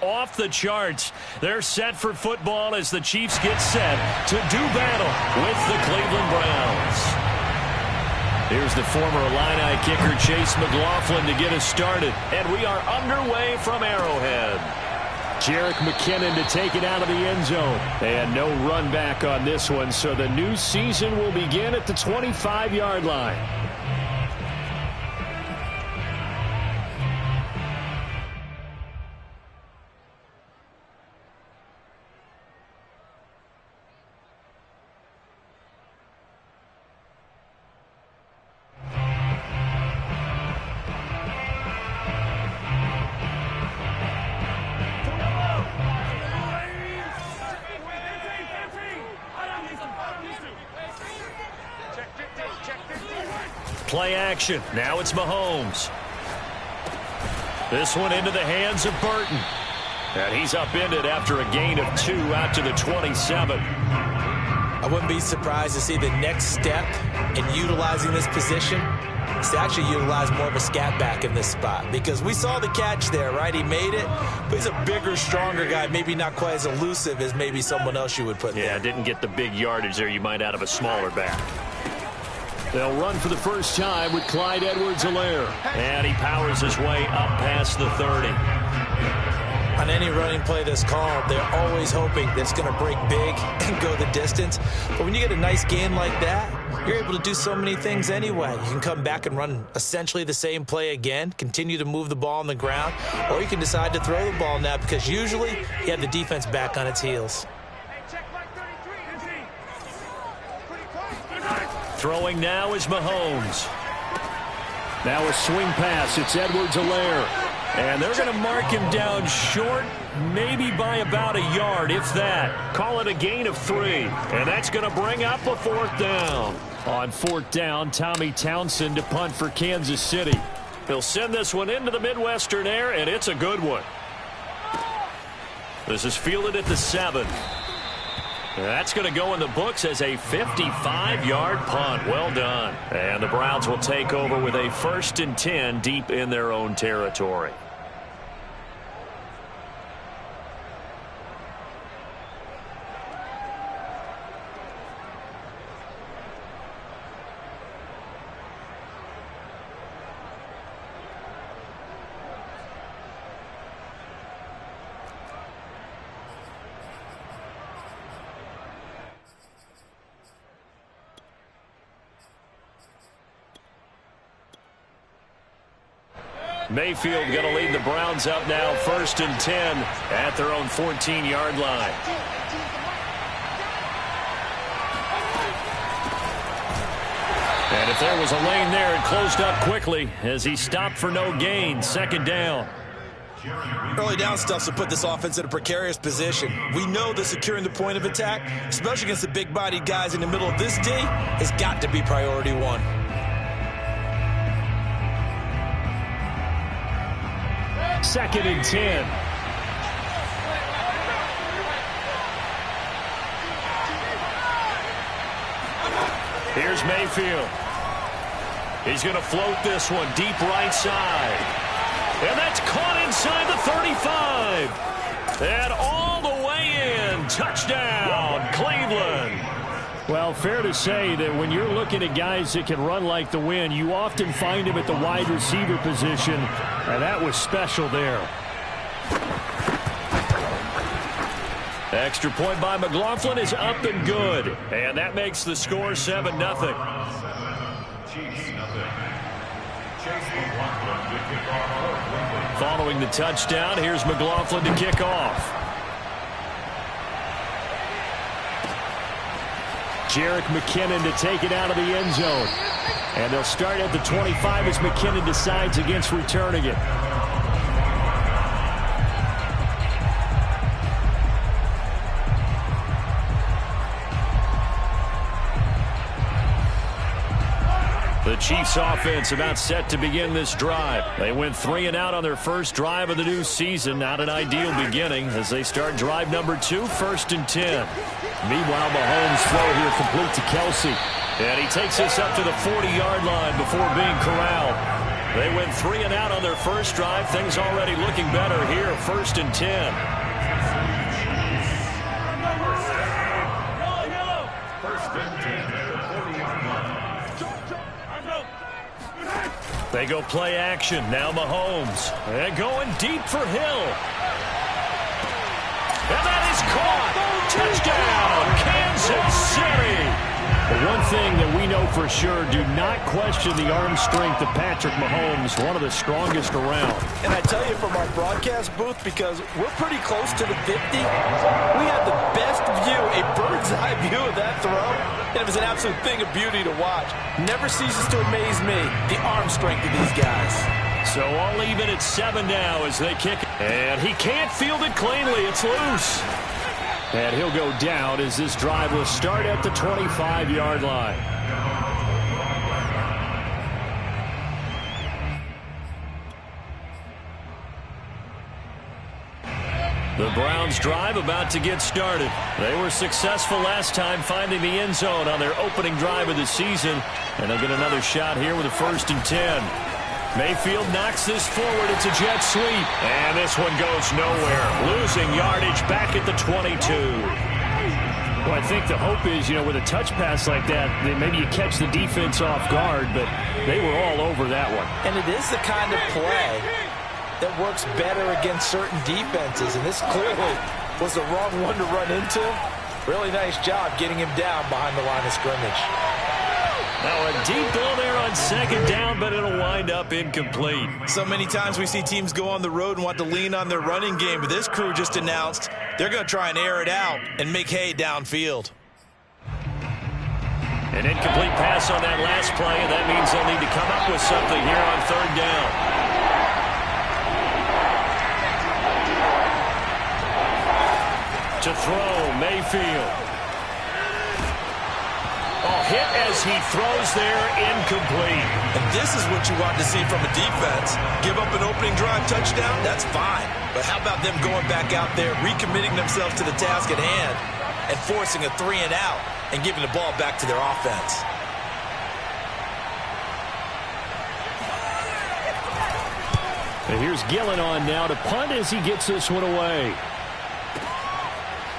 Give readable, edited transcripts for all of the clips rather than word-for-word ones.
off the charts. They're set for football as the Chiefs get set to do battle with the Cleveland Browns. Here's the former Illini kicker Chase McLaughlin to get us started. And we are underway from Arrowhead. Jerick McKinnon to take it out of the end zone. And no run back on this one, so the new season will begin at the 25-yard line. Play action. Now it's Mahomes. This one into the hands of Burton. And he's upended after a gain of 2 out to the 27. I wouldn't be surprised to see the next step in utilizing this position is to actually utilize more of a scat back in this spot. Because we saw the catch there, right? He made it, but he's a bigger, stronger guy, maybe not quite as elusive as maybe someone else you would put there. Yeah, didn't get the big yardage there you might out of a smaller back. They'll run for the first time with Clyde Edwards-Helaire. And he powers his way up past the 30. On any running play that's called, they're always hoping that it's going to break big and go the distance. But when you get a nice gain like that, you're able to do so many things anyway. You can come back and run essentially the same play again, continue to move the ball on the ground, or you can decide to throw the ball now because usually you have the defense back on its heels. Throwing now is Mahomes. Now a swing pass. It's Edwards-Helaire. And they're going to mark him down short, maybe by about a yard, if that. Call it a gain of 3. And that's going to bring up a 4th down. On 4th down, Tommy Townsend to punt for Kansas City. He'll send this one into the Midwestern air, and it's a good one. This is fielded at the 7. That's going to go in the books as a 55-yard punt. Well done. And the Browns will take over with a 1st and 10 deep in their own territory. Mayfield going to lead the Browns up now, 1st and 10 at their own 14-yard line. And if there was a lane there, it closed up quickly as he stopped for no gain. 2nd down. Early down stuff to put this offense in a precarious position. We know that securing the point of attack, especially against the big-bodied guys in the middle of this D, has got to be priority 1. Second and 10. Here's Mayfield. He's going to float this one deep right side. And that's caught inside the 35. And all the way in. Touchdown, Cleveland. Well, fair to say that when you're looking at guys that can run like the wind, you often find him at the wide receiver position, and that was special there. Extra point by McLaughlin is up and good, and that makes the score 7-0. Following the touchdown, here's McLaughlin to kick off. Jerick McKinnon to take it out of the end zone. And they'll start at the 25 as McKinnon decides against returning it. The Chiefs offense about set to begin this drive. They went 3 and out on their first drive of the new season. Not an ideal beginning as they start drive number 2, 1st and 10. Meanwhile, Mahomes' throw here complete to Kelsey. And he takes us up to the 40-yard line before being corralled. They went 3 and out on their first drive. Things already looking better here. 1st and 10. They go play action. Now Mahomes. And going deep for Hill. And that is caught. Touchdown, Kansas City. But one thing that we know for sure, do not question the arm strength of Patrick Mahomes, one of the strongest around. And I tell you from our broadcast booth, because we're pretty close to the 50, we had the best view, a bird's eye view of that throw, and it was an absolute thing of beauty to watch. Never ceases to amaze me, the arm strength of these guys. So all even at 7 now as they kick it. And he can't field it cleanly. It's loose. And he'll go down as this drive will start at the 25-yard line. The Browns drive about to get started. They were successful last time finding the end zone on their opening drive of the season. And they'll get another shot here with a 1st and 10. Mayfield knocks this forward. It's a jet sweep. And this one goes nowhere. Losing yardage back at the 22. Well, I think the hope is, with a touch pass like that, maybe you catch the defense off guard, but they were all over that one. And it is the kind of play that works better against certain defenses, and this clearly was the wrong one to run into. Really nice job getting him down behind the line of scrimmage. Now a deep ball there on 2nd down, but it'll wind up incomplete. So many times we see teams go on the road and want to lean on their running game, but this crew just announced they're going to try and air it out and make hay downfield. An incomplete pass on that last play, and that means they'll need to come up with something here on 3rd down. To throw, Mayfield. Hit as he throws there, incomplete. And this is what you want to see from a defense. Give up an opening drive touchdown, that's fine. But how about them going back out there, recommitting themselves to the task at hand, and forcing a 3 and out, and giving the ball back to their offense. And here's Gillen on now to punt as he gets this one away.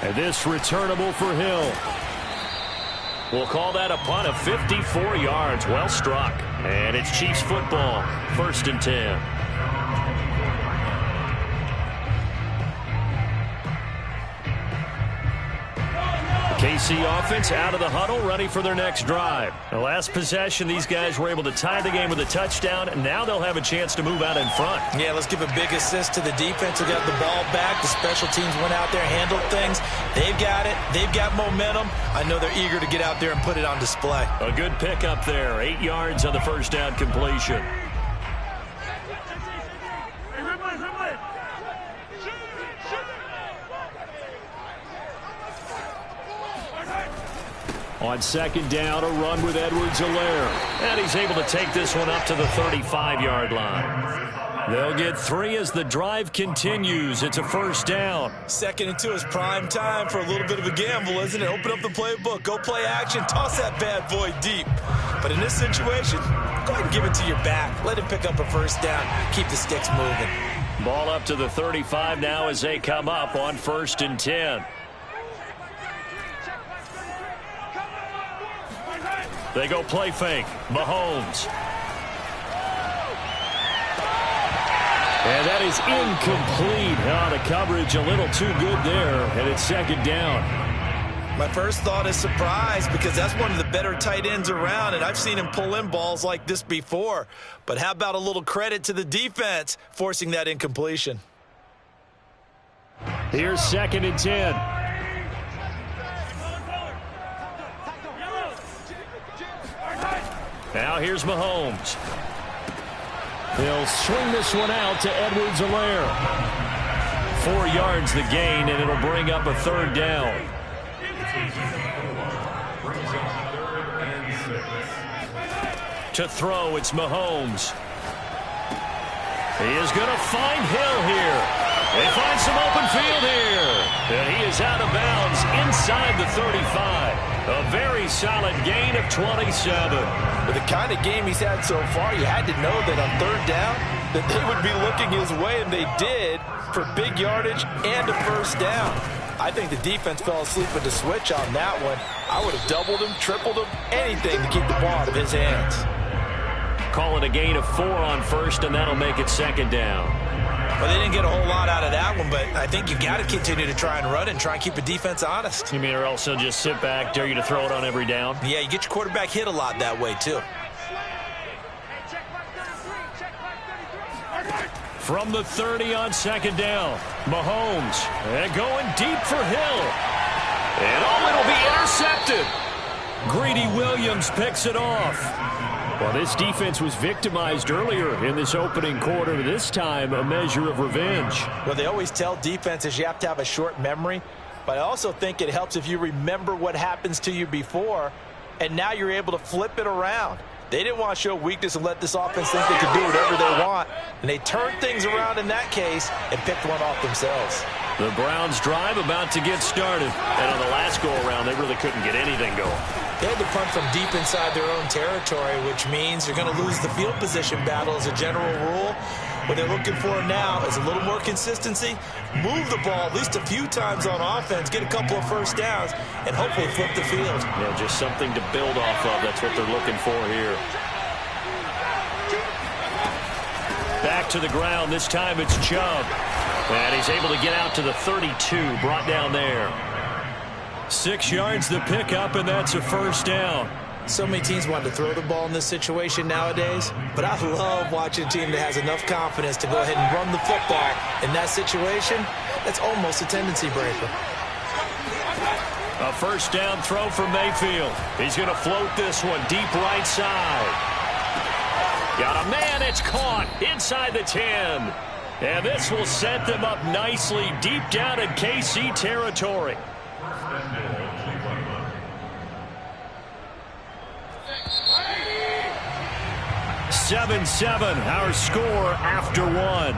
And this returnable for Hill. We'll call that a punt of 54 yards. Well struck. And it's Chiefs football. 1st and 10. KC offense out of the huddle, ready for their next drive. The last possession, these guys were able to tie the game with a touchdown, and now they'll have a chance to move out in front. Yeah, let's give a big assist to the defense who got the ball back. The special teams went out there, handled things. They've got it. They've got momentum. I know they're eager to get out there and put it on display. A good pickup there. 8 yards on the 1st down completion. On 2nd down, a run with Edwards-Helaire. And he's able to take this one up to the 35-yard line. They'll get 3 as the drive continues. It's a 1st down. 2nd and 2 is prime time for a little bit of a gamble, isn't it? Open up the playbook, go play action, toss that bad boy deep. But in this situation, go ahead and give it to your back. Let him pick up a 1st down. Keep the sticks moving. Ball up to the 35 now as they come up on 1st and 10. They go play fake. Mahomes. And that is incomplete. Oh, the coverage a little too good there, and it's 2nd down. My first thought is surprise, because that's one of the better tight ends around, and I've seen him pull in balls like this before. But how about a little credit to the defense forcing that incompletion? Here's 2nd and 10. Now here's Mahomes. He'll swing this one out to Edwards-Helaire. 4 yards the gain, and it'll bring up a 3rd down. To throw, it's Mahomes. He is going to find Hill here. They find some open field here. And he is out of bounds inside the 35. A very solid gain of 27. With the kind of game he's had so far, you had to know that on third down that they would be looking his way, and they did, for big yardage and a first down. I think the defense fell asleep with the switch on that one. I would have doubled him, tripled him, anything to keep the ball out of his hands. Call it a gain of 4 on first, and that'll make it second down. Well, they didn't get a whole lot out of that one, but I think you got to continue to try and run and try and keep the defense honest. You mean or else they'll just sit back, dare you to throw it on every down? Yeah, you get your quarterback hit a lot that way, too. From the 30 on second down, Mahomes, and going deep for Hill. And it'll be intercepted. Greedy Williams picks it off. Well, this defense was victimized earlier in this opening quarter. This time, a measure of revenge. Well, they always tell defenses you have to have a short memory, but I also think it helps if you remember what happens to you before, and now you're able to flip it around. They didn't want to show weakness and let this offense think they could do whatever they want, and they turned things around in that case and picked one off themselves. The Browns drive about to get started, and on the last go-around, they really couldn't get anything going. They had to punt from deep inside their own territory, which means you're going to lose the field position battle as a general rule. What they're looking for now is a little more consistency, move the ball at least a few times on offense, get a couple of first downs, and hopefully flip the field. Yeah, just something to build off of. That's what they're looking for here. Back to the ground. This time it's Chubb. And he's able to get out to the 32, brought down there. 6 yards the pickup, and that's a first down. So many teams want to throw the ball in this situation nowadays, but I love watching a team that has enough confidence to go ahead and run the football. In that situation, that's almost a tendency breaker. A first down throw for Mayfield. He's going to float this one deep right side. Got a man, it's caught inside the 10. And this will set them up nicely deep down in KC territory. (7-7) our score after one.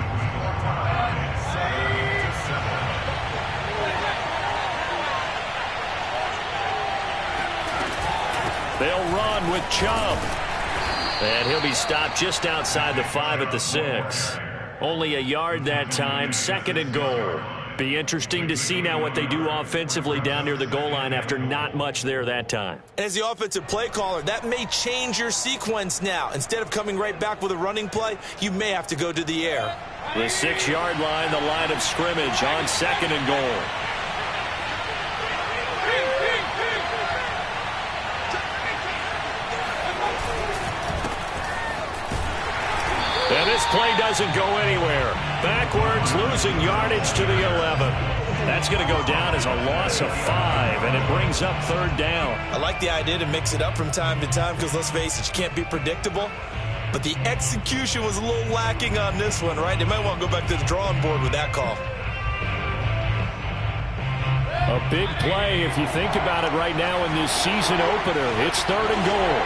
They'll run with Chubb. And he'll be stopped just outside the 5 at the 6. Only a yard that time, second and goal. Be interesting to see now what they do offensively down near the goal line after not much there that time. As the offensive play caller, that may change your sequence now. Instead of coming right back with a running play, you may have to go to the air. The 6-yard line, the line of scrimmage on second and goal. And this play doesn't go anywhere. Backwards, losing yardage to the 11. That's going to go down as a loss of 5, and it brings up third down. I like the idea to mix it up from time to time because, let's face it, you can't be predictable. But the execution was a little lacking on this one, right? They might want to go back to the drawing board with that call. A big play if you think about it right now in this season opener. It's third and goal.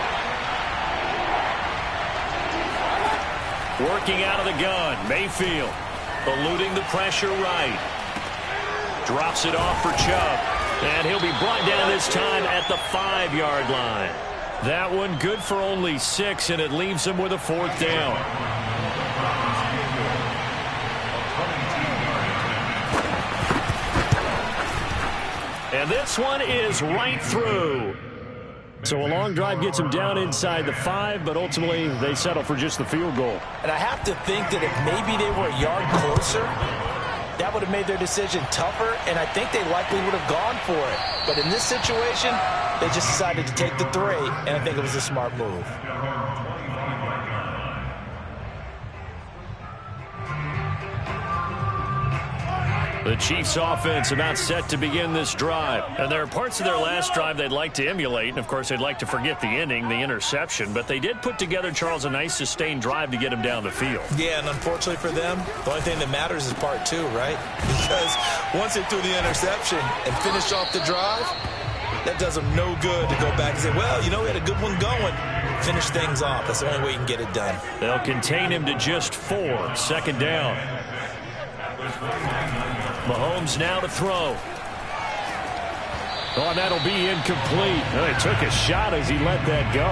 Working out of the gun, Mayfield eluding the pressure right. Drops it off for Chubb, and he'll be brought down this time at the 5-yard line. That one good for only 6, and it leaves him with a fourth down. And this one is right through. So a long drive gets them down inside the 5, but ultimately they settle for just the field goal. And I have to think that if maybe they were a yard closer, that would have made their decision tougher, and I think they likely would have gone for it. But in this situation, they just decided to take the 3, and I think it was a smart move. The Chiefs offense about set to begin this drive. And there are parts of their last drive they'd like to emulate. And, of course, they'd like to forget the ending, the interception. But they did put together, Charles, a nice sustained drive to get him down the field. Yeah, and unfortunately for them, the only thing that matters is part 2, right? Because once they threw the interception and finished off the drive, that does them no good to go back and say, well, you know, we had a good one going. Finish things off. That's the only way you can get it done. They'll contain him to just 4. Second down. Mahomes now to throw. Oh, and that'll be incomplete. Well, he took a shot as he let that go.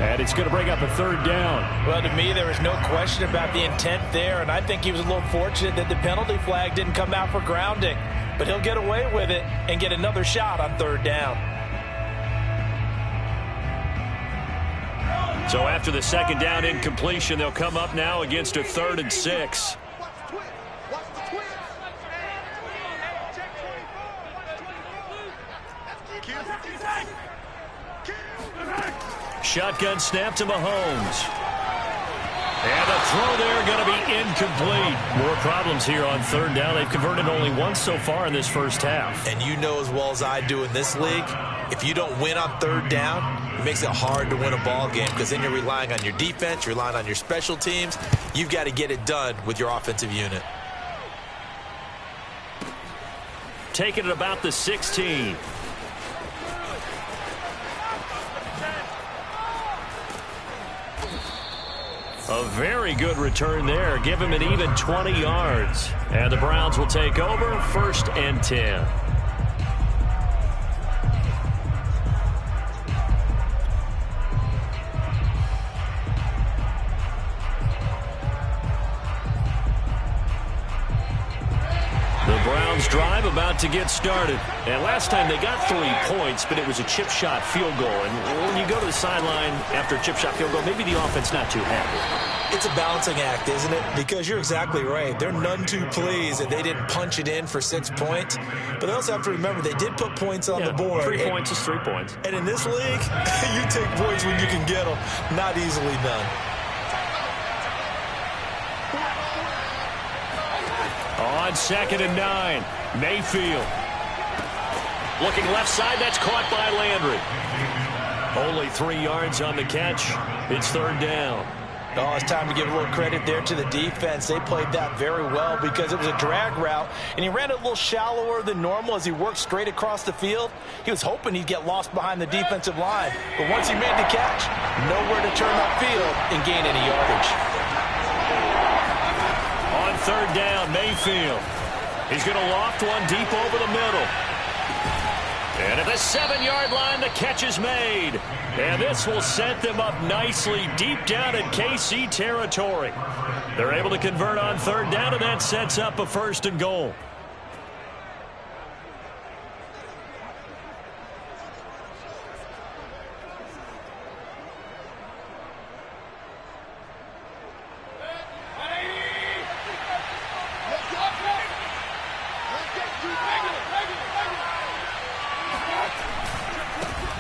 And it's going to bring up a third down. Well, to me, there was no question about the intent there, and I think he was a little fortunate that the penalty flag didn't come out for grounding. But he'll get away with it and get another shot on third down. So after the second down incompletion, they'll come up now against a 3rd and 6. Shotgun snap to Mahomes. And the throw there going to be incomplete. More problems here on third down. They've converted only once so far in this first half. And you know as well as I do in this league, if you don't win on third down, it makes it hard to win a ball game because then you're relying on your defense, you're relying on your special teams. You've got to get it done with your offensive unit. Taking it about the 16. A very good return there. Give him an even 20 yards. And the Browns will take over 1st and 10. The Browns drive about to get started. And last time they got 3 points, but it was a chip shot field goal. And when you go to the sideline after a chip shot field goal, maybe the offense not too happy. It's a balancing act, isn't it? Because you're exactly right. They're none too pleased that they didn't punch it in for 6 points. But they also have to remember they did put points on the board. 3 points is 3 points. And in this league, you take points when you can get them. Not easily done. On 2nd and 9, Mayfield. Looking left side, that's caught by Landry. Only 3 yards on the catch. It's 3rd down. Oh, it's time to give a little credit there to the defense. They played that very well because it was a drag route, and he ran it a little shallower than normal as he worked straight across the field. He was hoping he'd get lost behind the defensive line, but once he made the catch, nowhere to turn upfield and gain any yardage. On 3rd down, Mayfield. He's going to loft one deep over the middle. And at the 7-yard line, the catch is made. And this will set them up nicely deep down in KC territory. They're able to convert on 3rd down, and that sets up a 1st and goal.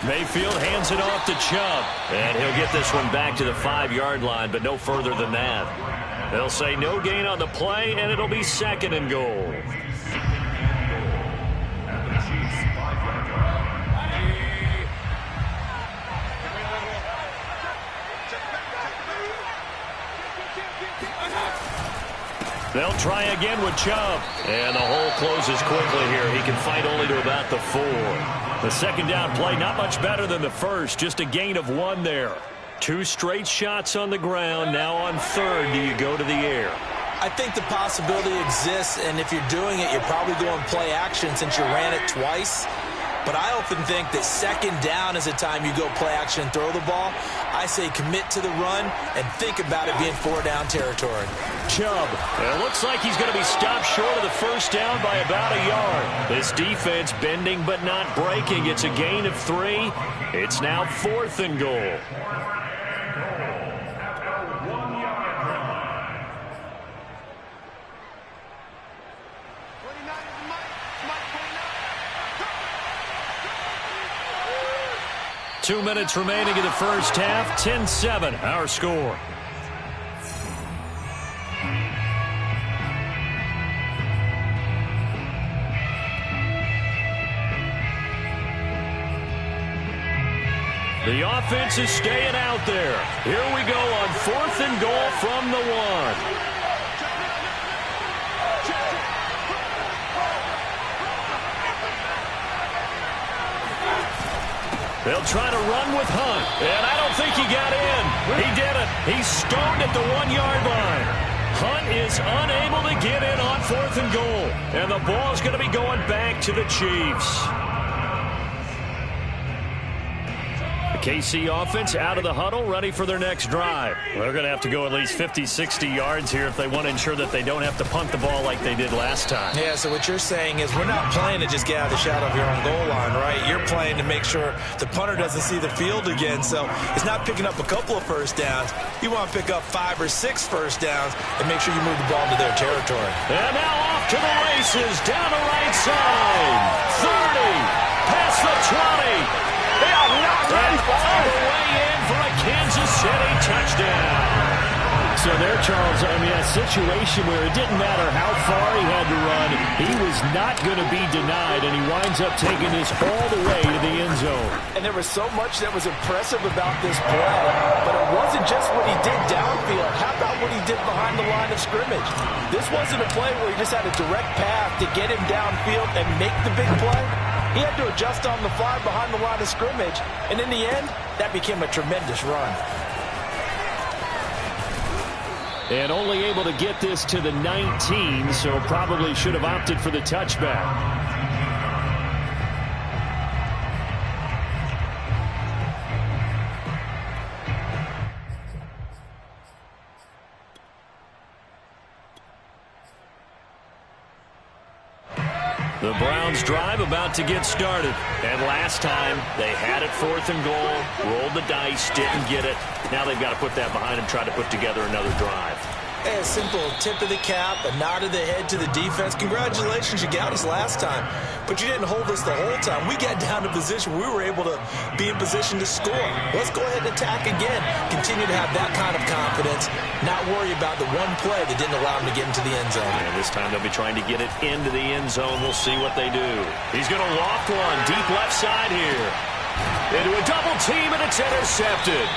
Mayfield hands it off to Chubb. And he'll get this one back to the 5-yard line, but no further than that. They'll say no gain on the play, and it'll be 2nd and goal. They'll try again with Chubb. And the hole closes quickly here. He can fight only to about the 4. The 2nd down play, not much better than the first. Just a gain of 1 there. 2 straight shots on the ground. Now on 3rd, do you go to the air? I think the possibility exists, and if you're doing it, you're probably going play action since you ran it twice. But I often think that 2nd down is the time you go play action and throw the ball. I say commit to the run and think about it being 4-down territory. Chubb. It looks like he's going to be stopped short of the 1st down by about a yard. This defense bending but not breaking. It's a gain of 3. It's now 4th and goal. Two minutes remaining in the first half. 10-7, our score. The offense is staying out there. Here we go on 4th and goal from the 1. They'll try to run with Hunt, and I don't think he got in. He did it. He's stoned at the 1-yard line. Hunt is unable to get in on 4th and goal, and the ball's going to be going back to the Chiefs. KC offense out of the huddle, ready for their next drive. They're going to have to go at least 50, 60 yards here if they want to ensure that they don't have to punt the ball like they did last time. Yeah, so what you're saying is we're not playing to just get out of the shadow of your own goal line, right? You're playing to make sure the punter doesn't see the field again. So it's not picking up a couple of first downs. You want to pick up 5 or 6 first downs and make sure you move the ball into their territory. And now off to the races, down the right side. 30, past the 20. They are not ready for all the way in for a Kansas City touchdown. So there, Charles, I mean, a situation where it didn't matter how far he had to run, he was not going to be denied, and he winds up taking this all the way to the end zone. And there was so much that was impressive about this play, but it wasn't just what he did downfield. How about what he did behind the line of scrimmage? This wasn't a play where he just had a direct path to get him downfield and make the big play. He had to adjust on the fly behind the line of scrimmage, and in the end, that became a tremendous run. And only able to get this to the 19, so probably should have opted for the touchback. The Browns drive about to get started. And last time, they had it 4th and goal, rolled the dice, didn't get it. Now they've got to put that behind them, try to put together another drive. A simple tip of the cap, a nod of the head to the defense. Congratulations, you got us last time. But you didn't hold us the whole time. We got down to position. We were able to be in position to score. Let's go ahead and attack again. Continue to have that kind of confidence. Not worry about the one play that didn't allow them to get into the end zone. And this time they'll be trying to get it into the end zone. We'll see what they do. He's going to loft one deep left side here. Into a double team, and it's intercepted.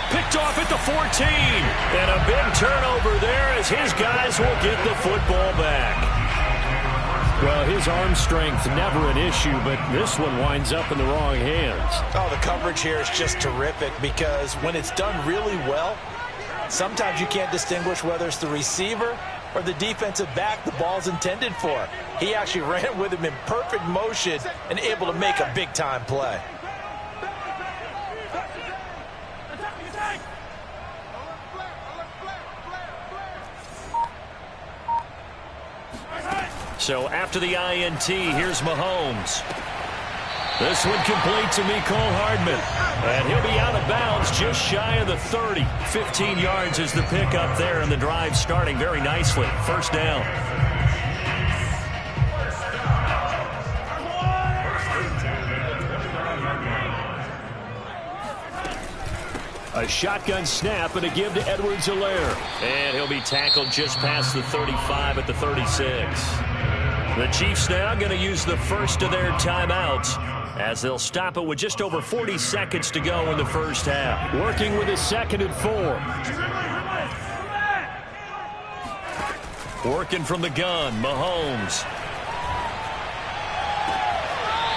Picked off at the 14. And a big turnover there as his guys will get the football back. Well, his arm strength, never an issue, but this one winds up in the wrong hands. Oh, the coverage here is just terrific because when it's done really well, sometimes you can't distinguish whether it's the receiver or the defensive back the ball's intended for. He actually ran with him in perfect motion and able to make a big-time play. So after the INT, here's Mahomes. This one complete to Mecole Hardman. And he'll be out of bounds just shy of the 30. 15 yards is the pickup there, and the drive starting very nicely. First down. A shotgun snap and a give to Edwards-Helaire. And he'll be tackled just past the 35 at the 36. The Chiefs now going to use the first of their timeouts as they'll stop it with just over 40 seconds to go in the first half. Working with a 2nd and 4. Working from the gun, Mahomes.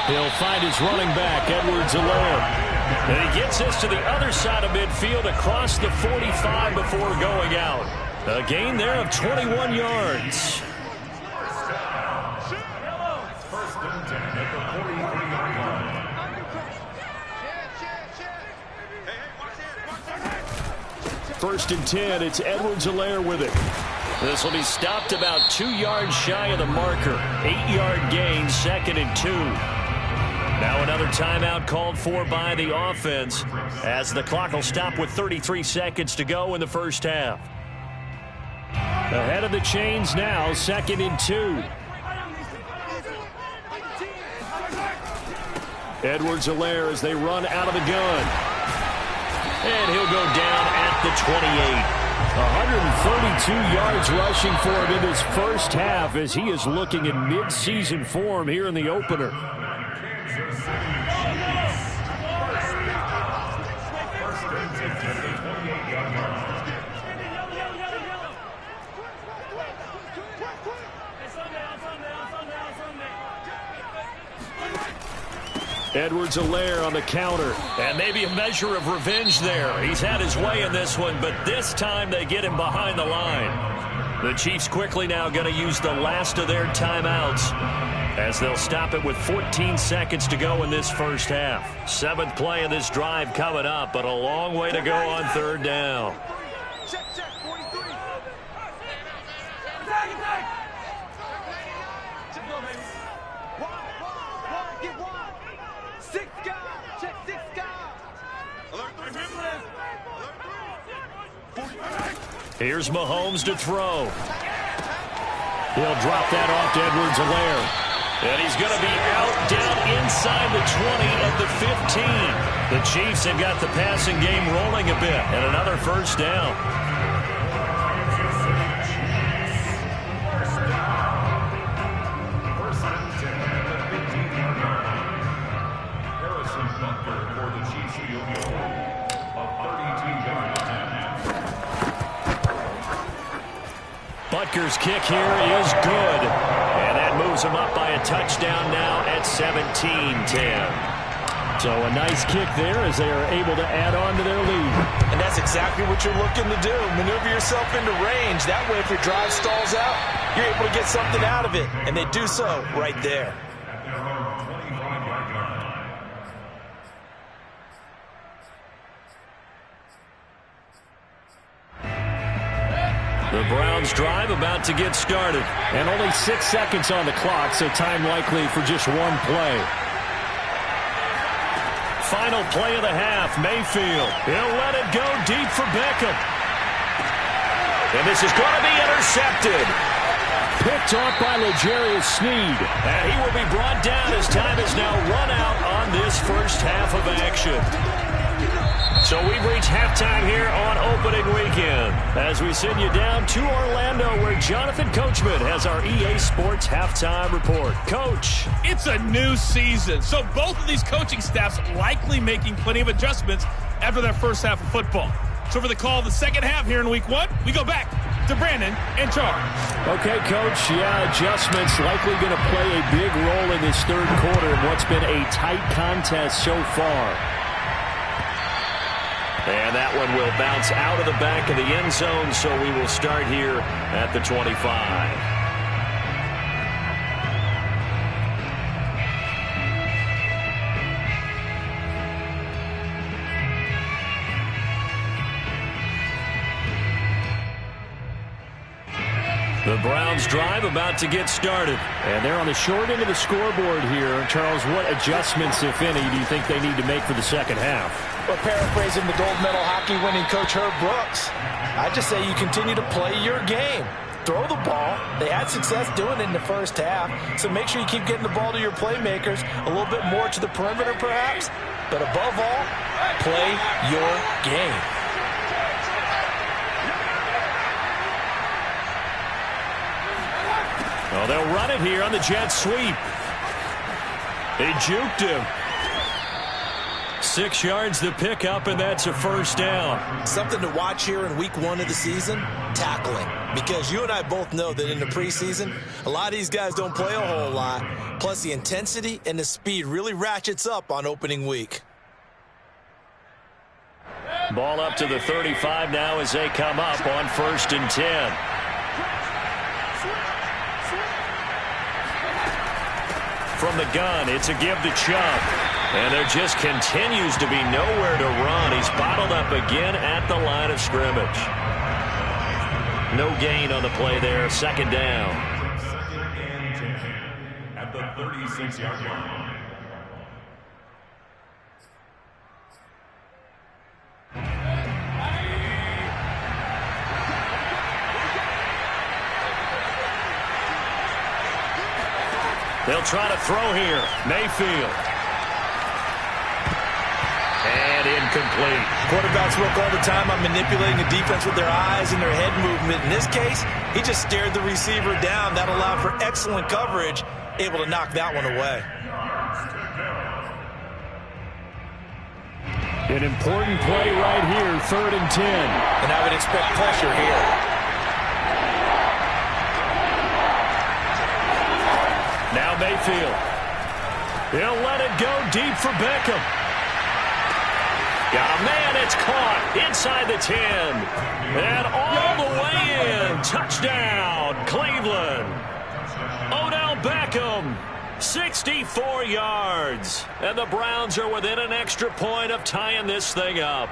He'll find his running back, Edwards-Helaire. And he gets this to the other side of midfield across the 45 before going out. A gain there of 21 yards. First and 10, it's Edwards-Helaire with it. This will be stopped about 2 yards shy of the marker. 8-yard gain, 2nd and 2. Now another timeout called for by the offense as the clock will stop with 33 seconds to go in the first half. Ahead of the chains now, 2nd and 2. Edwards-Helaire as they run out of the gun. And he'll go down at the 28. 132 yards rushing for him in this first half as he is looking in mid-season form here in the opener. Edwards-Helaire on the counter. And maybe a measure of revenge there. He's had his way in this one, but this time they get him behind the line. The Chiefs quickly now going to use the last of their timeouts as they'll stop it with 14 seconds to go in this first half. Seventh play of this drive coming up, but a long way to go on third down. Here's Mahomes to throw. He'll drop that off to Edwards-Helaire. And he's going to be out down inside the 20 at the 15. The Chiefs have got the passing game rolling a bit, and another first down. Butker's kick here is good. And that moves him up by a touchdown now at 17-10. So a nice kick there as they are able to add on to their lead. And that's exactly what you're looking to do. Maneuver yourself into range. That way, if your drive stalls out, you're able to get something out of it. And they do so right there. The Browns drive about to get started. And only 6 seconds on the clock, so time likely for just one play. Final play of the half, Mayfield. He'll let it go deep for Beckham. And this is going to be intercepted. Picked off by L'Jarius Sneed. And he will be brought down as time is now run out on this first half of action. So we've reached halftime here on opening weekend as we send you down to Orlando where Jonathan Coachman has our EA Sports halftime report. Coach. It's a new season, so both of these coaching staffs likely making plenty of adjustments after their first half of football. So for the call of the second half here in week one, we go back to Brandon and Charles. Okay, Coach. Yeah, adjustments likely going to play a big role in this third quarter in what's been a tight contest so far. And that one will bounce out of the back of the end zone, so we will start here at the 25. The Browns drive about to get started. And they're on the short end of the scoreboard here. Charles, what adjustments, if any, do you think they need to make for the second half? Well, paraphrasing the gold medal hockey winning coach Herb Brooks, I just say you continue to play your game. Throw the ball. They had success doing it in the first half, so make sure you keep getting the ball to your playmakers, a little bit more to the perimeter perhaps, but above all, play your game. Well, they'll run it here on the jet sweep. They juked him. 6 yards to pick up, and that's a first down. Something to watch here in week one of the season, tackling. Because you and I both know that in the preseason, a lot of these guys don't play a whole lot. Plus, the intensity and the speed really ratchets up on opening week. Ball up to the 35 now as they come up on 1st and 10. From the gun, it's a give to Chubb. And there just continues to be nowhere to run. He's bottled up again at the line of scrimmage. No gain on the play there. Second down. At the 36-yard line. They'll try to throw here. Mayfield. And incomplete. Quarterbacks work all the time on manipulating the defense with their eyes and their head movement. In this case, he just stared the receiver down. That allowed for excellent coverage, able to knock that one away. An important play right here, 3rd and 10. And I would expect pressure here. Now Mayfield. He'll let it go deep for Beckham. Got a man, it's caught inside the 10. And all the way in. Touchdown, Cleveland. Odell Beckham 64 yards. And the Browns are within an extra point of tying this thing up.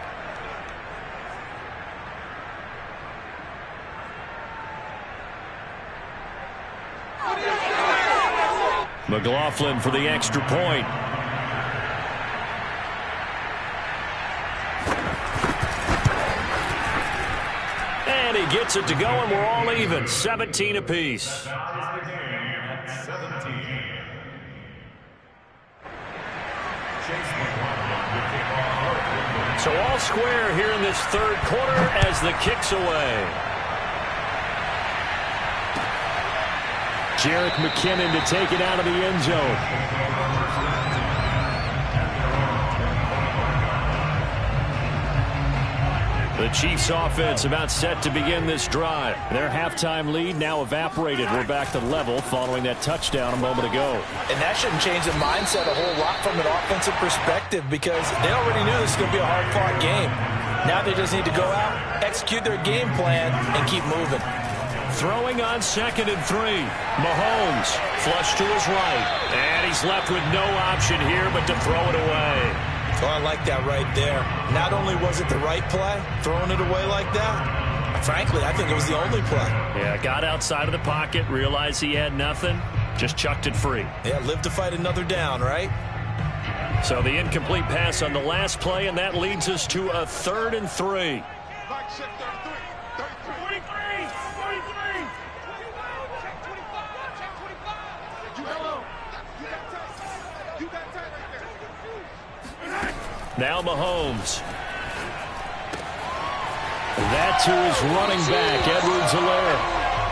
McLaughlin for the extra point. And he gets it to go, and we're all even. 17 apiece. So all square here in this third quarter as the kick's away. Jerick McKinnon to take it out of the end zone. The Chiefs offense about set to begin this drive. Their halftime lead now evaporated. We're back to level following that touchdown a moment ago. And that shouldn't change the mindset a whole lot from an offensive perspective because they already knew this was going to be a hard-fought game. Now they just need to go out, execute their game plan, and keep moving. Throwing on 2nd and 3. Mahomes flush to his right. And he's left with no option here but to throw it away. Oh, I like that right there. Not only was it the right play, throwing it away like that, frankly, I think it was the only play. Yeah, got outside of the pocket, realized he had nothing, just chucked it free. Yeah, live to fight another down, right? So the incomplete pass on the last play, and that leads us to a 3rd and 3. Now Mahomes. That to his running back, Edwards-Helaire.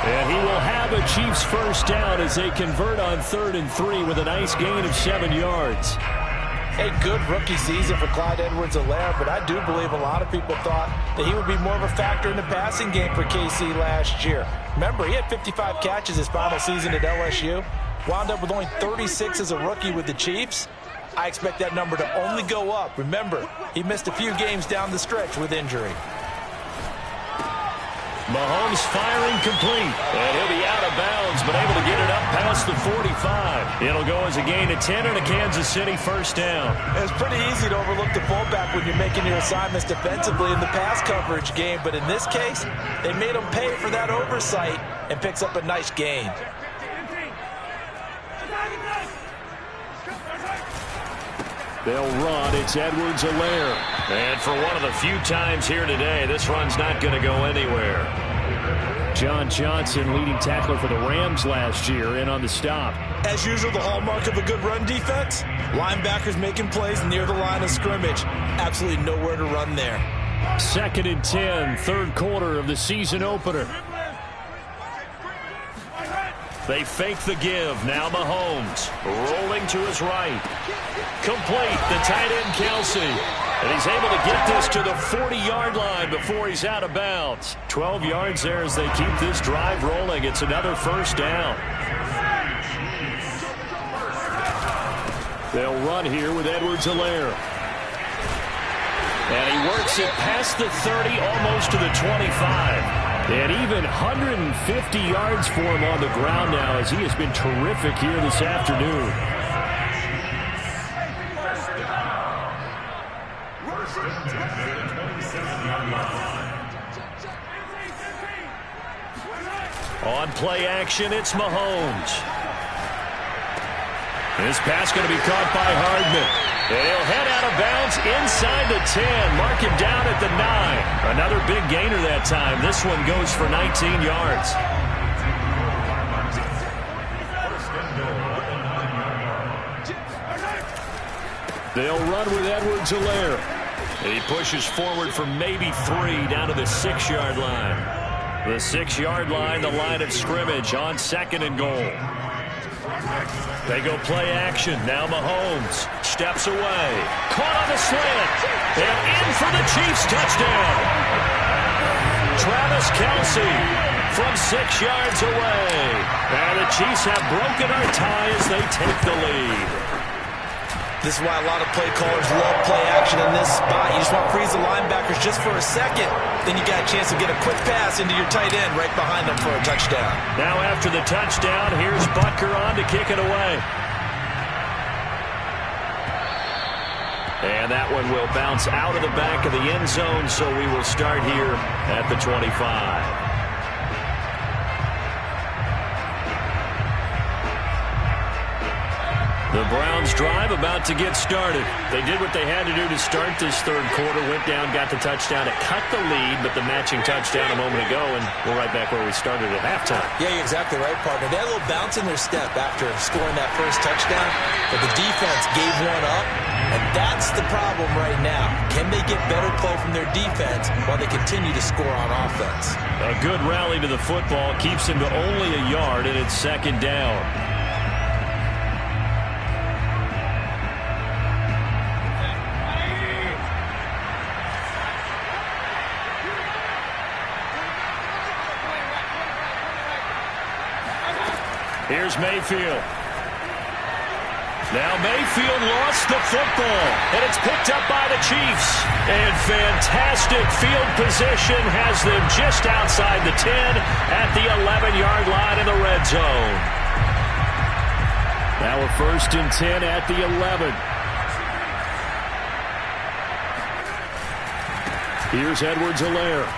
And he will have a Chiefs first down as they convert on 3rd and 3 with a nice gain of 7 yards. A good rookie season for Clyde Edwards-Helaire, but I do believe a lot of people thought that he would be more of a factor in the passing game for KC last year. Remember, he had 55 catches his final season at LSU. Wound up with only 36 as a rookie with the Chiefs. I expect that number to only go up. Remember, he missed a few games down the stretch with injury. Mahomes firing complete. And he'll be out of bounds, but able to get it up past the 45. It'll go as a gain of 10 and a Kansas City first down. It's pretty easy to overlook the fullback when you're making your assignments defensively in the pass coverage game. But in this case, they made him pay for that oversight and picks up a nice gain. They'll run. It's Edwards-Helaire. And for one of the few times here today, this run's not going to go anywhere. John Johnson, leading tackler for the Rams last year, in on the stop. As usual, the hallmark of a good run defense, linebackers making plays near the line of scrimmage. Absolutely nowhere to run there. 2nd and 10, third quarter of the season opener. They fake the give. Now Mahomes rolling to his right. Complete. The tight end, Kelsey. And he's able to get this to the 40-yard line before he's out of bounds. 12 yards there as they keep this drive rolling. It's another first down. They'll run here with Edwards-Helaire. And he works it past the 30, almost to the 25. And even 150 yards for him on the ground now as he has been terrific here this afternoon. On play action, it's Mahomes. This pass going to be caught by Hardman. And he'll head out of bounds inside the 10. Mark him down at the 9. Another big gainer that time. This one goes for 19 yards. They'll run with Edwards-Helaire. And he pushes forward for maybe 3 down to the 6-yard line. The 6-yard line, the line of scrimmage on 2nd and goal. They go play action. Now Mahomes steps away. Caught on the slant. And in for the Chiefs touchdown. Travis Kelsey from 6 yards away. And the Chiefs have broken our tie as they take the lead. This is why a lot of play callers love play action in this spot. You just want to freeze the linebackers just for a second. Then you got a chance to get a quick pass into your tight end right behind them for a touchdown. Now after the touchdown, here's Butker on to kick it away. And that one will bounce out of the back of the end zone, so we will start here at the 25. The Browns drive about to get started. They did what they had to do to start this third quarter. Went down, got the touchdown. It cut the lead, but the matching touchdown a moment ago, and we're right back where we started at halftime. Yeah, you're exactly right, partner. They had a little bounce in their step after scoring that first touchdown, but the defense gave one up, and that's the problem right now. Can they get better play from their defense while they continue to score on offense? A good rally to the football keeps them to only a yard, and it's second down. Here's Mayfield. Now Mayfield lost the football, and it's picked up by the Chiefs. And fantastic field position has them just outside the 10 at the 11-yard line in the red zone. Now we're 1st and 10 at the 11. Here's Edwards-Helaire.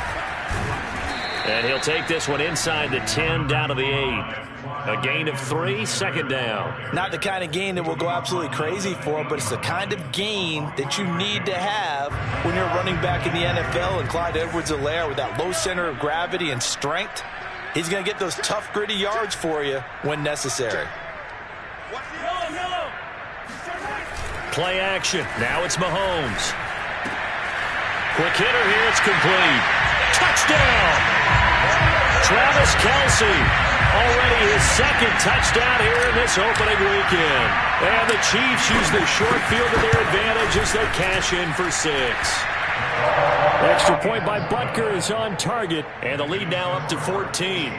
And he'll take this one inside the 10 down to the 8. A gain of 3, second down. Not the kind of gain that we'll go absolutely crazy for, but it's the kind of gain that you need to have when you're running back in the NFL. And Clyde Edwards-Helaire, with that low center of gravity and strength, he's going to get those tough, gritty yards for you when necessary. Play action. Now it's Mahomes. Quick hitter here. It's complete. Touchdown! Travis Kelce. Already his second touchdown here in this opening weekend. And the Chiefs use the short field to their advantage as they cash in for 6. Extra point by Butker is on target, and the lead now up to 14.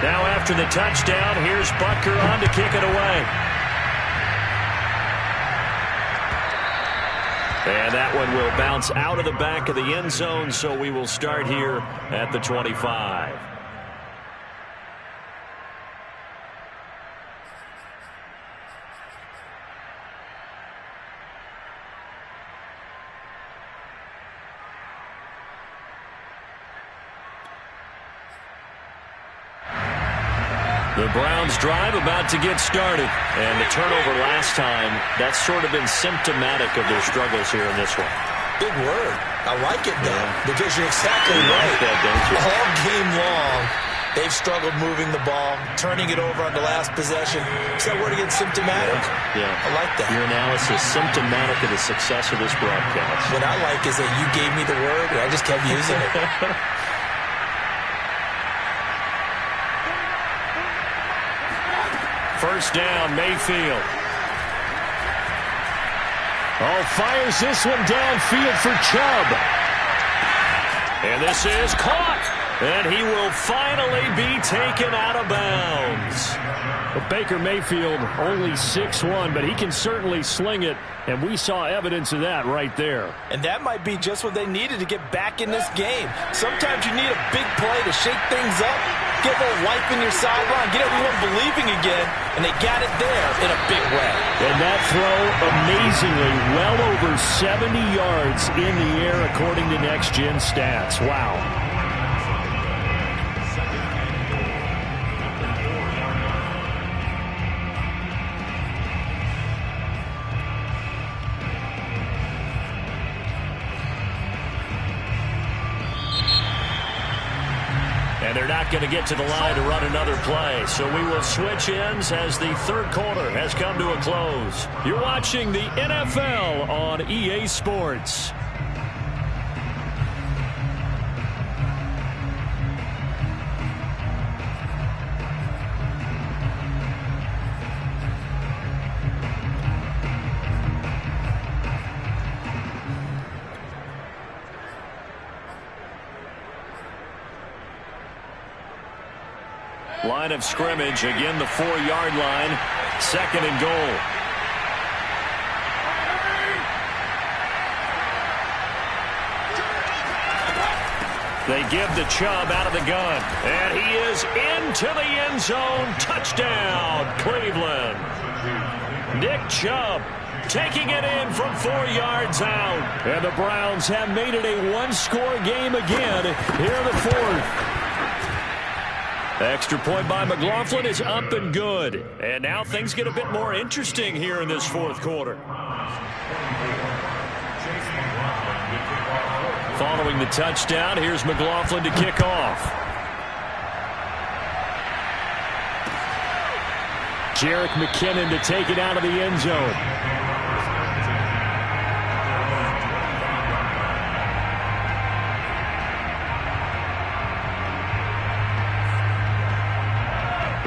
Now after the touchdown, here's Butker on to kick it away. And that one will bounce out of the back of the end zone, so we will start here at the 25. The Browns drive about to get started. And the turnover last time, that's sort of been symptomatic of their struggles here in this one. Big word. I like it, though, because you're exactly right. That, don't you? All game long, they've struggled moving the ball, turning it over on the last possession. Is that word again, symptomatic? Yeah. I like that. Your analysis, symptomatic of the success of this broadcast. What I like is that you gave me the word, and I just kept using it. First down, Mayfield. Fires this one downfield for Chubb. And this is caught. And he will finally be taken out of bounds. But Baker Mayfield only 6'1", but he can certainly sling it, and we saw evidence of that right there. And that might be just what they needed to get back in this game. Sometimes you need a big play to shake things up, get a little life in your sideline, get everyone believing again, and they got it there in a big way. And that throw, amazingly, well over 70 yards in the air according to Next Gen Stats. Wow. And they're not going to get to the line to run another play. So we will switch ends as the third quarter has come to a close. You're watching the NFL on EA Sports. Line of scrimmage, again the 4-yard line, second and goal. They give to Chubb out of the gun. And he is into the end zone. Touchdown, Cleveland. Nick Chubb taking it in from 4 yards out. And the Browns have made it a one-score game again here in the fourth. Extra point by McLaughlin is up and good. And now things get a bit more interesting here in this fourth quarter. Following the touchdown, here's McLaughlin to kick off. Jerick McKinnon to take it out of the end zone.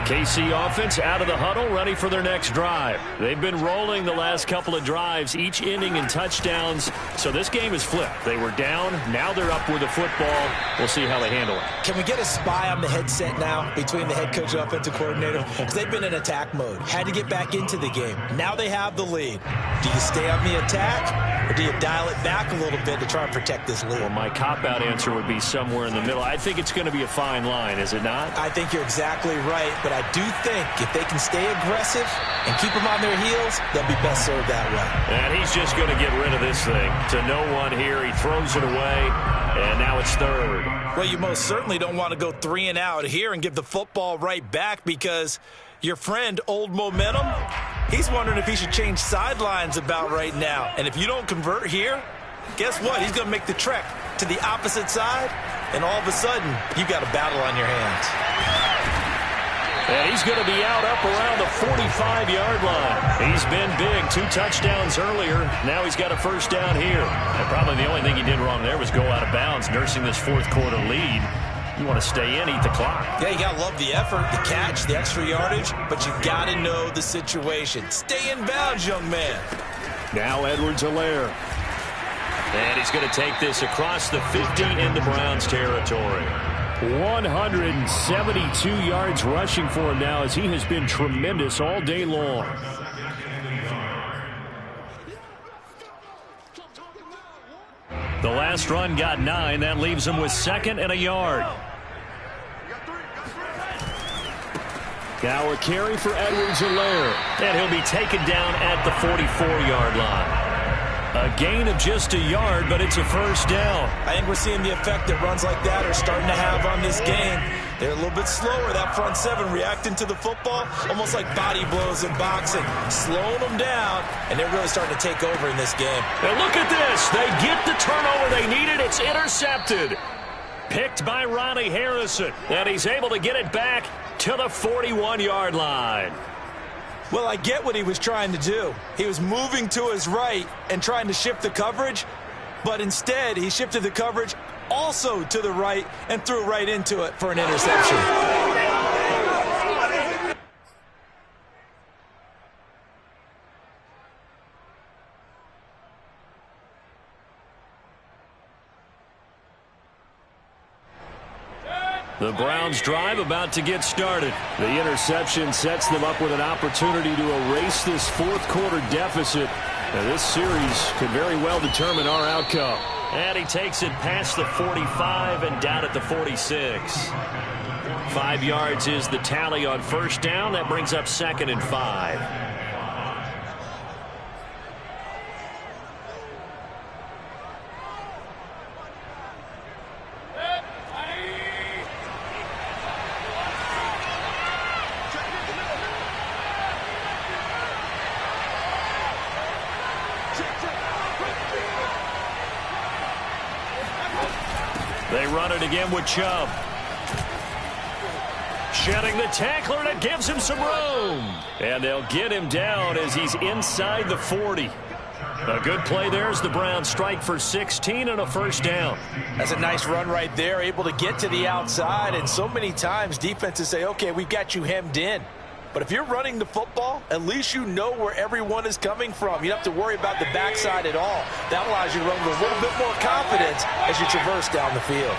KC offense out of the huddle, ready for their next drive. They've been rolling the last couple of drives, each ending in touchdowns. So this game is flipped. They were down. Now they're up with the football. We'll see how they handle it. Can we get a spy on the headset now between the head coach and offensive coordinator? Because they've been in attack mode. Had to get back into the game. Now they have the lead. Do you stay on the attack, or do you dial it back a little bit to try and protect this lead? Well, my cop-out answer would be somewhere in the middle. I think it's going to be a fine line, is it not? I think you're exactly right, but I do think if they can stay aggressive and keep them on their heels, they'll be best served that way. And he's just going to get rid of this thing. To no one here, he throws it away, and now it's third. Well, you most certainly don't want to go 3 and out here and give the football right back, because your friend, Old Momentum, he's wondering if he should change sidelines about right now. And if you don't convert here, guess what? He's going to make the trek to the opposite side, and all of a sudden, you've got a battle on your hands. And he's going to be out up around the 45-yard line. He's been big. 2 touchdowns earlier. Now he's got a first down here. And probably the only thing he did wrong there was go out of bounds, nursing this fourth quarter lead. You want to stay in, eat the clock. Yeah, you got to love the effort, the catch, the extra yardage, but you got to know the situation. Stay in bounds, young man. Now Edwards-Helaire. And he's going to take this across the 50 into Browns territory. 172 yards rushing for him now, as he has been tremendous all day long. The last run got 9. That leaves him with 2nd and a yard. Now a carry for Edwards-Helaire. And he'll be taken down at the 44-yard line. A gain of just a yard, but it's a first down. I think we're seeing the effect that runs like that are starting to have on this game. They're a little bit slower, that front 7, reacting to the football, almost like body blows in boxing, slowing them down, and they're really starting to take over in this game. And look at this. They get the turnover they needed. It's intercepted. Picked by Ronnie Harrison, and he's able to get it back to the 41-yard line. Well, I get what he was trying to do. He was moving to his right and trying to shift the coverage, but instead he shifted the coverage also to the right and threw right into it for an interception. The Browns drive about to get started. The interception sets them up with an opportunity to erase this fourth quarter deficit. And this series could very well determine our outcome. And he takes it past the 45 and down at the 46. 5 yards is the tally on first down. That brings up 2nd and 5. They run it again with Chubb. Shedding the tackler, and it gives him some room. And they'll get him down as he's inside the 40. A good play there as the Browns strike for 16 and a first down. That's a nice run right there, able to get to the outside. And so many times defenses say, okay, we've got you hemmed in. But if you're running the football, at least you know where everyone is coming from. You don't have to worry about the backside at all. That allows you to run with a little bit more confidence as you traverse down the field.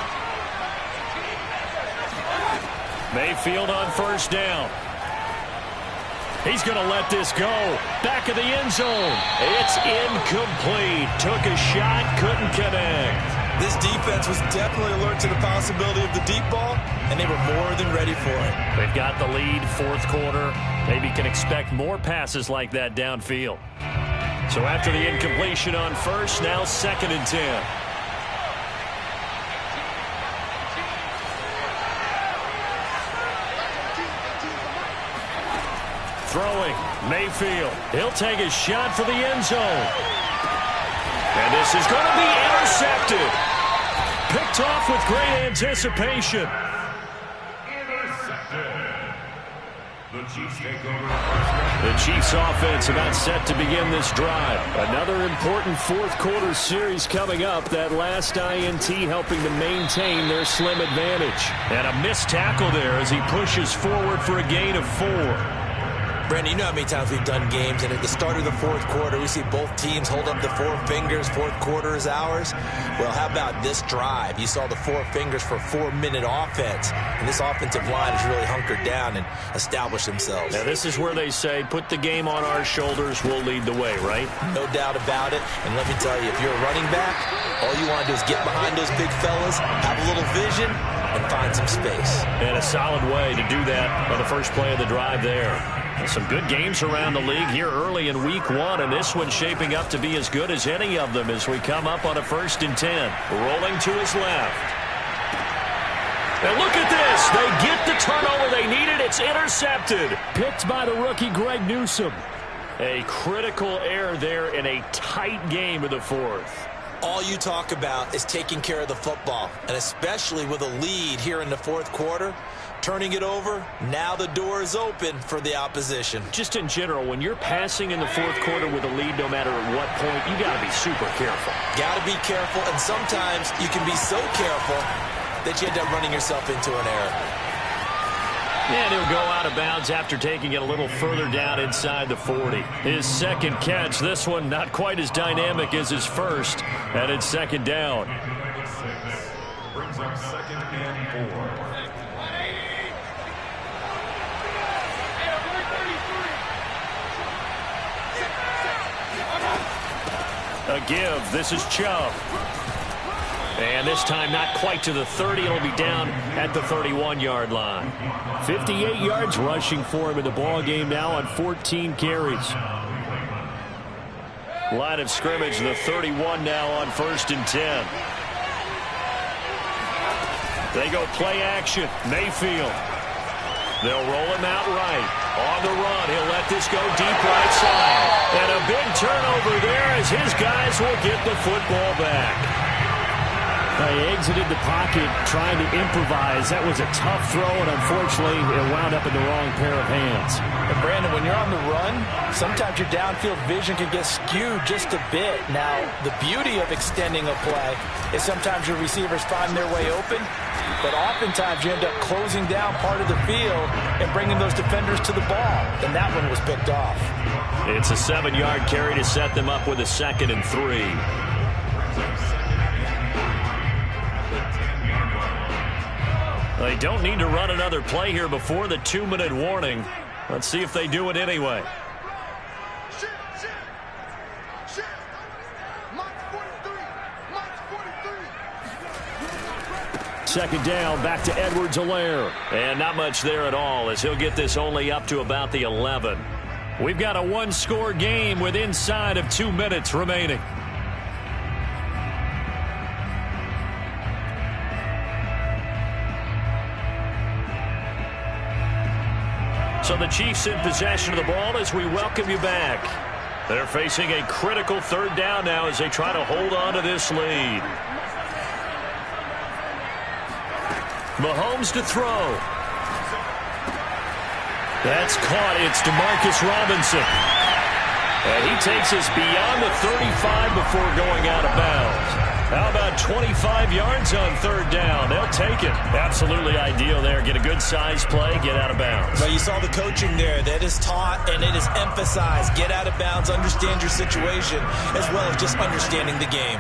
Mayfield on first down. He's going to let this go. Back of the end zone. It's incomplete. Took a shot, couldn't connect. This defense was definitely alert to the possibility of the deep ball, and they were more than ready for it. They've got the lead, fourth quarter. Maybe can expect more passes like that downfield. So after the incompletion on first, now 2nd and 10. Throwing, Mayfield. He'll take a shot for the end zone. And this is going to be intercepted. Picked off with great anticipation. The Chiefs offense about set to begin this drive. Another important fourth quarter series coming up. That last INT helping to maintain their slim advantage. And a missed tackle there as he pushes forward for a gain of 4. Brandon, you know how many times we've done games, and at the start of the fourth quarter, we see both teams hold up the 4 fingers, fourth quarter is ours. Well, how about this drive? You saw the 4 fingers for 4-minute offense, and this offensive line has really hunkered down and established themselves. Now, this is where they say, put the game on our shoulders, we'll lead the way, right? No doubt about it, and let me tell you, if you're a running back, all you want to do is get behind those big fellas, have a little vision, and find some space. And a solid way to do that on the first play of the drive there. Some good games around the league here early in week 1, and this one's shaping up to be as good as any of them as we come up on a 1st and 10. Rolling to his left. And look at this. They get the turnover they needed. It's intercepted. Picked by the rookie Greg Newsome. A critical error there in a tight game of the fourth. All you talk about is taking care of the football, and especially with a lead here in the fourth quarter. Turning it over, now the door is open for the opposition. Just in general, when you're passing in the fourth quarter with a lead, no matter at what point, you got to be super careful. Got to be careful, and sometimes you can be so careful that you end up running yourself into an error. And he'll go out of bounds after taking it a little further down inside the 40. His second catch, this one not quite as dynamic as his first, and it's 2nd down. Brings up 2nd and 4. A give. This is Chubb. And this time not quite to the 30. It'll be down at the 31-yard line. 58 yards rushing for him in the ball game now on 14 carries. Line of scrimmage, the 31 now on 1st and 10. They go play action. Mayfield. They'll roll him out right. On the run, he'll let this go deep right side. And a big turnover there as his guys will get the football back. They exited the pocket trying to improvise. That was a tough throw, and unfortunately, it wound up in the wrong pair of hands. And Brandon, when you're on the run, sometimes your downfield vision can get skewed just a bit. Now, the beauty of extending a play is sometimes your receivers find their way open, but oftentimes you end up closing down part of the field and bringing those defenders to the ball, and that one was picked off. It's a 7-yard carry to set them up with a 2nd and 3. They don't need to run another play here before the 2-minute warning. Let's see if they do it anyway. Second down, back to Edwards-Helaire. And not much there at all as he'll get this only up to about the 11. We've got a 1-score game with inside of 2 minutes remaining. So the Chiefs in possession of the ball as we welcome you back. They're facing a critical 3rd down now as they try to hold on to this lead. Mahomes to throw. That's caught. It's DeMarcus Robinson. And he takes us beyond the 35 before going out of bounds. How about 25 yards on 3rd down? They'll take it. Absolutely ideal there. Get a good size play, get out of bounds. Well, you saw the coaching there. That is taught and it is emphasized. Get out of bounds, understand your situation, as well as just understanding the game.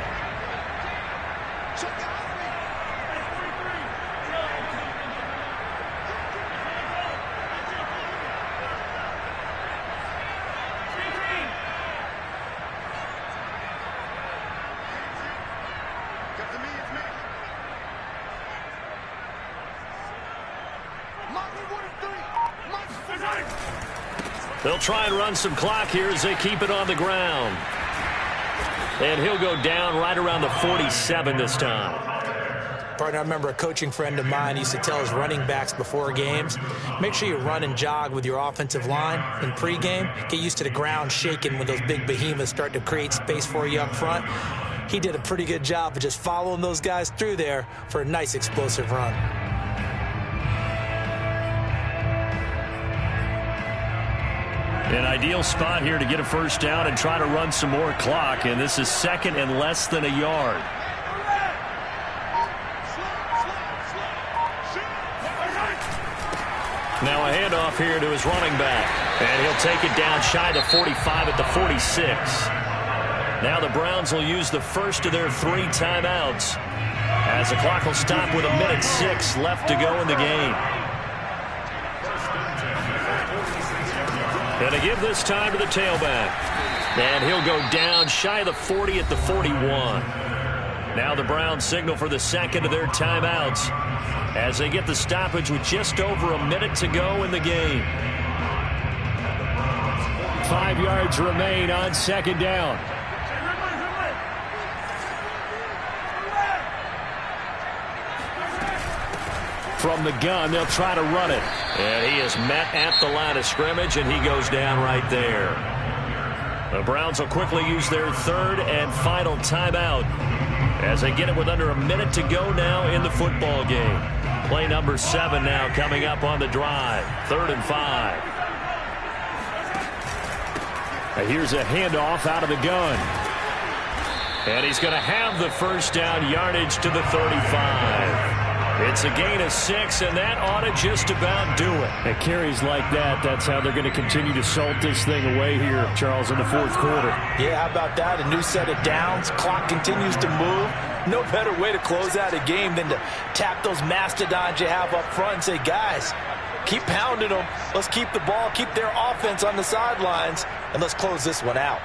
They'll try and run some clock here as they keep it on the ground. And he'll go down right around the 47 this time. Partner, I remember a coaching friend of mine used to tell his running backs before games, make sure you run and jog with your offensive line in pregame. Get used to the ground shaking when those big behemoths start to create space for you up front. He did a pretty good job of just following those guys through there for a nice explosive run. An ideal spot here to get a first down and try to run some more clock, and this is second and less than a yard. Now a handoff here to his running back, and he'll take it down shy of the 45 at the 46. Now the Browns will use the first of their 3 timeouts as the clock will stop with 1:06 left to go in the game. And to give this time to the tailback. And he'll go down shy of the 40 at the 41. Now the Browns signal for the second of their timeouts as they get the stoppage with just over a minute to go in the game. 5 yards remain on second down. From the gun, they'll try to run it. And he is met at the line of scrimmage, and he goes down right there. The Browns will quickly use their third and final timeout as they get it with under a minute to go now in the football game. Play number 7 now coming up on the drive. 3rd and 5. Here's a handoff out of the gun. And he's going to have the first down, yardage to the 35. It's a gain of 6, and that ought to just about do it. At carries like that, that's how they're going to continue to salt this thing away here, Charles, in the 4th quarter. Yeah, how about that? A new set of downs. Clock continues to move. No better way to close out a game than to tap those mastodons you have up front and say, guys, keep pounding them. Let's keep the ball, keep their offense on the sidelines, and let's close this one out.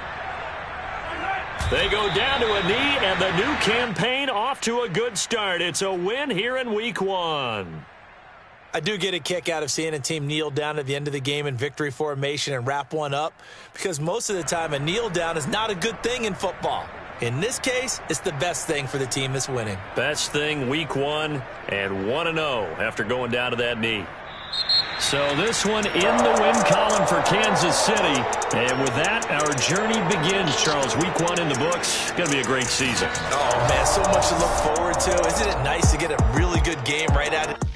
They go down to a knee, and the new campaign off to a good start. It's a win here in Week 1. I do get a kick out of seeing a team kneel down at the end of the game in victory formation and wrap one up, because most of the time a kneel down is not a good thing in football. In this case, it's the best thing for the team that's winning. Best thing Week 1 and 1-0 after going down to that knee. So this one in the win column for Kansas City. And with that, our journey begins, Charles. Week 1 in the books. Going to be a great season. Oh, man, so much to look forward to. Isn't it nice to get a really good game right out of